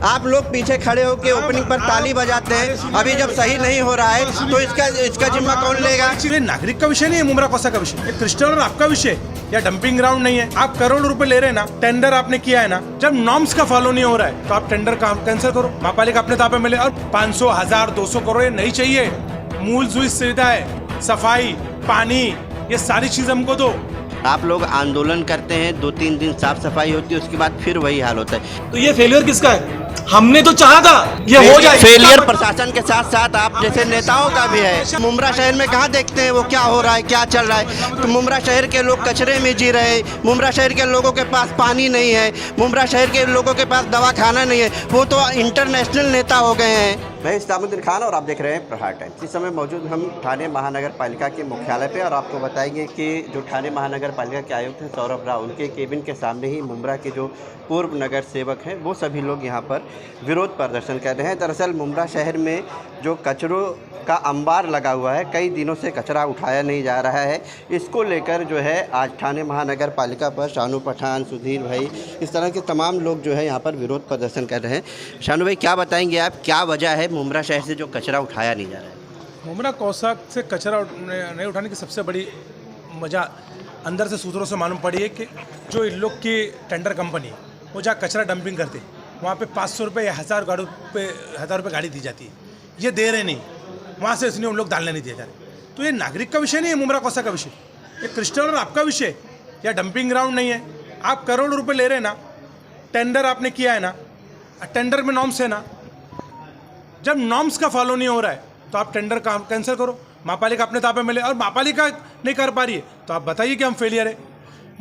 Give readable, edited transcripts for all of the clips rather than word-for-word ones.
आप लोग पीछे खड़े होकर ओपनिंग पर ताली बजाते हैं। अभी जब सही नहीं हो रहा है तो इसका जिम्मा कौन लेगा? ये नागरिक का विषय नहीं है, मुमरा कोसा का विषय, ये क्रिस्टल और आपका विषय या डंपिंग ग्राउंड नहीं है। आप करोड़ रुपए ले रहे हैं ना, टेंडर आपने किया है ना, जब नॉर्म्स का फॉलो नहीं हो रहा है तो आप टेंडर कैंसिल करो, महापालिका अपने ताबे में ले। और 500, 1000, 200 करोड़ ये नहीं चाहिए। मूलभूत सुविधाएं, सफाई, पानी, ये सारी चीज हमको दो। आप लोग आंदोलन करते हैं, 2-3 दिन साफ सफाई होती है, उसके बाद फिर वही हाल होता है। तो ये फेलियर किसका है? हमने तो चाहा था ये हो जाए। फेलियर प्रशासन के साथ साथ आप जैसे नेताओं का भी है। मुमरा शहर में कहाँ देखते हैं वो क्या हो रहा है, क्या चल रहा है? तो मुमरा शहर के लोग कचरे में जी रहे हैं, मुमरा शहर के लोगों के पास पानी नहीं है, मुमरा शहर के लोगों के पास दवा खाना नहीं है। वो तो इंटरनेशनल नेता हो गए हैं। मैं इस्लामुद्दीन खान और आप देख रहे हैं प्रहार टाइम्स। इस समय मौजूद हम ठाणे महानगर पालिका के मुख्यालय पे और आपको बताएंगे कि जो ठाणे महानगर पालिका के आयुक्त हैं सौरभ राव, उनके केबिन के सामने ही मुमरा के जो पूर्व नगर सेवक हैं वो सभी लोग यहाँ पर विरोध प्रदर्शन कर रहे हैं। दरअसल मुमरा शहर में जो कचरों का अंबार लगा हुआ है, कई दिनों से कचरा उठाया नहीं जा रहा है। इसको लेकर जो है आज ठाणे महानगर पालिका पर शानू पठान, सुधीर भाई, इस तरह के तमाम लोग जो है यहाँ पर विरोध प्रदर्शन कर रहे हैं। शानू भाई, क्या बताएंगे आप, क्या वजह है मुमरा शहर से जो कचरा उठाया नहीं जा रहा है? मुमरा कोसा से कचरा नहीं उठाने की सबसे बड़ी वजह अंदर से सूत्रों से मालूम पड़ी है कि जो इन लोग की टेंडर कंपनी है वो जहाँ कचरा डंपिंग करते हैं वहाँ पे 500 रुपये या 1000 रुपये गाड़ी दी जाती है, ये दे रहे नहीं, वहाँ से इसलिए उन लोग डालने नहीं दिए जा रहे। तो ये नागरिक का विषय नहीं है, मुमरा कोसा का विषय, ये क्रिस्टल और आपका विषय या डंपिंग ग्राउंड नहीं है। आप करोड़ रुपए ले रहे हैं ना, टेंडर आपने किया है ना, टेंडर में नॉर्म्स है ना, जब नॉर्म्स का फॉलो नहीं हो रहा है तो आप टेंडर कैंसिल करो, महापालिका अपने ताबे में ले। और महापालिका नहीं कर पा रही है तो आप बताइए कि हम फेलियर है।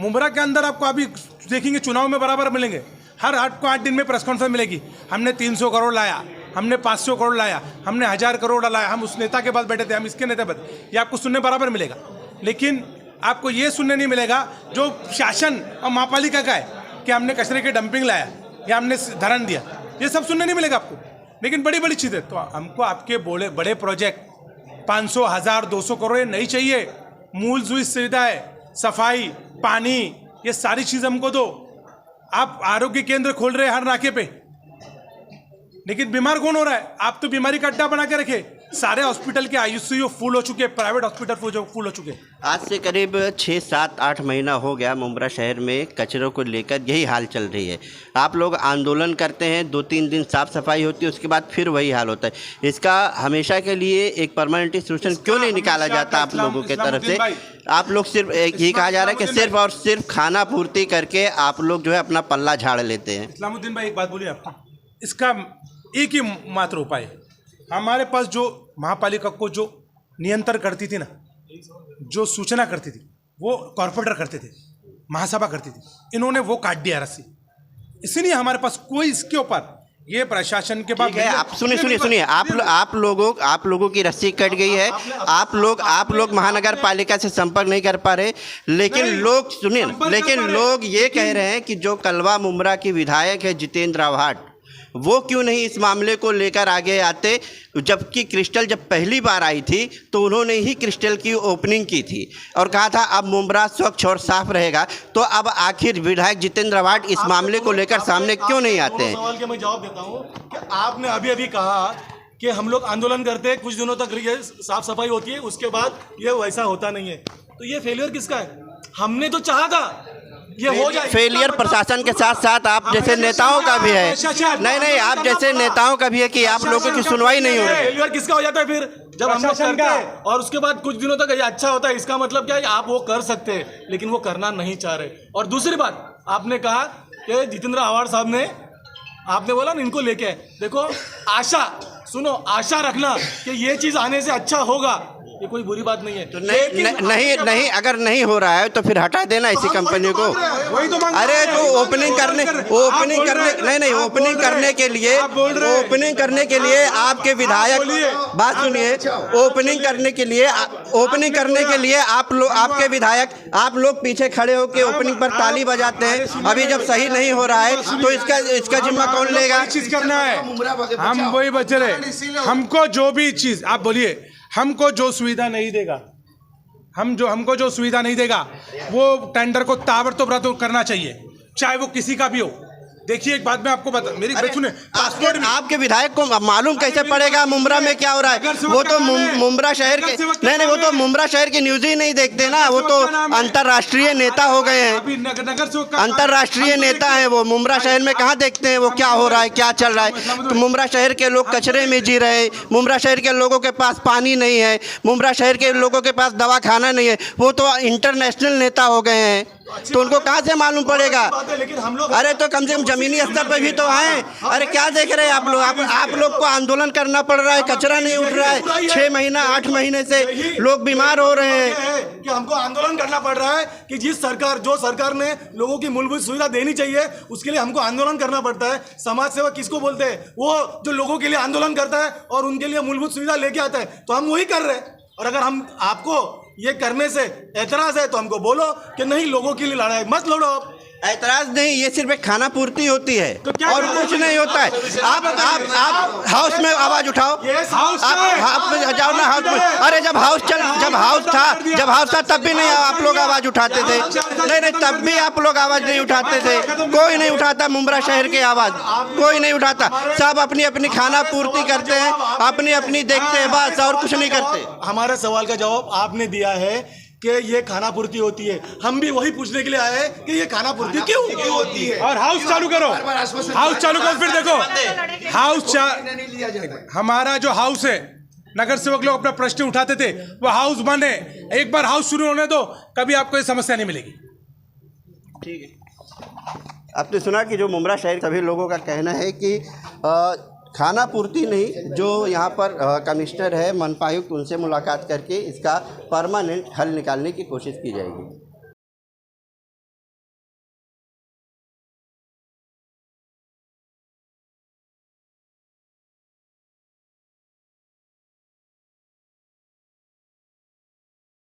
मुमरा के अंदर आपको अभी देखेंगे चुनाव में बराबर मिलेंगे, हर 8 दिन में प्रेस कॉन्फ्रेंस मिलेगी, हमने 300 करोड़ लाया, हमने 500 करोड़ लाया, हमने 1000 करोड़ लाया, हम उस नेता के पास बैठे थे, हम इसके नेता पर, ये आपको सुनने बराबर मिलेगा। लेकिन आपको ये सुनने नहीं मिलेगा जो शासन और महापालिका का है कि हमने कचरे की डंपिंग लाया या हमने धरन दिया, ये सब सुनने नहीं मिलेगा आपको। लेकिन बड़ी बड़ी चीज़ें तो हमको आपके बड़े प्रोजेक्ट 500, 1000, 200 करोड़ ये नहीं चाहिए। मूलभूत सुविधाएं, सफाई, पानी, ये सारी चीज़ हमको दो। आप आरोग्य केंद्र खोल रहे हैं हर नाके पे, लेकिन बीमार कौन हो रहा है? आप तो बीमारी का अड्डा बना के रखे। सारे हॉस्पिटल के आईसीयू फुल हो चुके, प्राइवेट हॉस्पिटल फुल हो चुके। आज से करीब 6, 7, 8 महीना हो गया मुमरा शहर में कचरों को लेकर यही हाल चल रही है। आप लोग आंदोलन करते हैं, 2-3 दिन साफ सफाई होती है, उसके बाद फिर वही हाल होता है। इसका हमेशा के लिए एक परमानेंट सोल्यूशन क्यों नहीं निकाला जाता आप लोगों के तरफ से? आप लोग सिर्फ ये कहा जा रहा है कि सिर्फ और सिर्फ खाना पूर्ति करके आप लोग जो है अपना पल्ला झाड़ लेते हैं। इस्लामुद्दीन भाई, एक बात बोलिए आपको, इसका एक ही मात्र उपाय है। हमारे पास जो महापालिका को जो नियंत्रण करती थी ना, जो सूचना करती थी, वो कॉर्पोरेटर करते थे, महासभा करती थी, इन्होंने वो काट दिया रस्सी। इसीलिए हमारे पास कोई इसके ऊपर ये प्रशासन के बाद आप सुनिए आप लोगों की रस्सी कट गई है। आप लोग महानगर पालिका से संपर्क नहीं कर पा रहे, लेकिन लोग सुनिए, लेकिन लोग ये कह रहे हैं कि जो कलवा मुमरा की विधायक है जितेंद्र आव्हाड, वो क्यों नहीं इस मामले को लेकर आगे आते? जबकि क्रिस्टल जब पहली बार आई थी तो उन्होंने ही क्रिस्टल की ओपनिंग की थी और कहा था अब मुमरा स्वच्छ और साफ रहेगा। तो अब आखिर विधायक जितेंद्र आव्हाड इस मामले को लेकर सामने क्यों नहीं आते हैं? सवाल के मैं जवाब देता हूँ कि आपने अभी कहा कि हम लोग आंदोलन करते हैं, कुछ दिनों तक ये साफ सफाई होती है, उसके बाद ये वैसा होता नहीं है। तो ये फेलियर किसका है? हमने तो चाहा था ये हो जाए। फेलियर प्रशासन के साथ साथ आप जैसे नेताओं का भी है। नहीं, आप जैसे नेताओं का भी है कि आप लोगों की सुनवाई नहीं हो रही है। फेलियर किसका हो जाता है फिर? जब हम लोग करते हैं और उसके बाद कुछ दिनों तक ये अच्छा होता है, इसका मतलब क्या है? आप वो कर सकते हैं, लेकिन वो करना नहीं चाह रहे। और दूसरी बात, आपने कहा कि जितेंद्र आव्हाड साहब ने, आपने बोला ना इनको लेके, देखो आशा रखना कि ये चीज आने से अच्छा होगा, ये कोई बुरी बात नहीं है। तो नहीं अगर नहीं हो रहा है तो फिर हटा देना इसी कंपनी को। अरे तो ओपनिंग करने के लिए आपके विधायक, बात सुनिए, ओपनिंग करने के लिए आपके विधायक, आप लोग पीछे खड़े होकर ओपनिंग पर ताली बजाते हैं। अभी जब सही नहीं हो रहा है तो इसका जिम्मा कौन लेगा? चीज करना है, हम वही बच रहे। हमको जो भी चीज आप बोलिए, हमको जो सुविधा नहीं देगा, हमको जो सुविधा नहीं देगा वो टेंडर को ताबड़तोड़ करना चाहिए, चाहे वो किसी का भी हो। देखिए एक बात मैं आपको बता, मेरी सुने, पासपोर्ट भी आपके विधायक को मालूम कैसे पड़ेगा मुमरा में क्या हो रहा है? वो तो मुमरा शहर के नहीं, वो तो मुमरा शहर की न्यूज ही नहीं देखते ना। वो तो अंतर्राष्ट्रीय नेता हो गए हैं, अभी नगर सेवक का अंतर्राष्ट्रीय नेता हैं वो। मुमरा शहर में कहाँ देखते हैं वो क्या हो रहा है, क्या चल रहा है? तो मुमरा शहर के लोग कचरे में जी रहे हैं, मुमरा शहर के लोगों के पास पानी नहीं है, मुमरा शहर के लोगों के पास दवा खाना नहीं है। वो तो इंटरनेशनल नेता हो गए हैं, तो उनको कहाँ से मालूम पड़ेगा? लेकिन हम लोग अरे तो कम से कम जमीनी स्तर पे भी तो आए। अरे क्या देख रहे हैं आप लोग? आप लोग को आंदोलन करना पड़ रहा है, कचरा नहीं उठ रहा है। 6 महीना 8 महीने से लोग बीमार हो रहे हैं कि हमको आंदोलन करना पड़ रहा है कि जो सरकार ने लोगों की मूलभूत सुविधा देनी चाहिए, उसके लिए हमको आंदोलन करना पड़ता है। समाज सेवा किसको बोलते हैं? वो जो लोगों के लिए आंदोलन करता है और उनके लिए मूलभूत सुविधा लेके आता है, तो हम वही कर रहे हैं। और अगर हम आपको ये करने से एतराज है तो हमको बोलो कि नहीं, लोगों के लिए लड़ाई मत लड़ो। आप ऐतराज नहीं, ये सिर्फ एक खाना पूर्ति होती है तो क्या और कुछ नहीं होता है। आप हाउस में आवाज उठाओ, आप जाओ ना हाउस में। अरे जब हाउस था तब भी नहीं आप लोग आवाज उठाते थे। नहीं, तब भी आप लोग आवाज नहीं उठाते थे। कोई नहीं उठाता मुमरा शहर की आवाज, कोई नहीं उठाता। सब अपनी अपनी खाना पूर्ति करते हैं, अपनी अपनी देखते हैं, बस और कुछ नहीं करते। हमारे सवाल का जवाब आपने दिया है कि ये खाना पूर्ति होती है। हम भी वही पूछने के लिए आए हैं कि ये खाना पूर्ति क्यों होती है। और हाउस चालू करो, हाउस चालू करो, फिर देखो हमारा जो हाउस है, नगर सेवक लोग अपना प्रश्न उठाते थे, वो हाउस बंद है। एक बार हाउस शुरू होने दो, कभी आपको ये समस्या नहीं मिलेगी। ठीक है, आपने सुना कि जो मुमरा शहर सभी लोगों का कहना है कि खाना पूर्ति नहीं, जो यहाँ पर कमिश्नर है मनपायुक्त, उनसे मुलाकात करके इसका परमानेंट हल निकालने की कोशिश की जाएगी।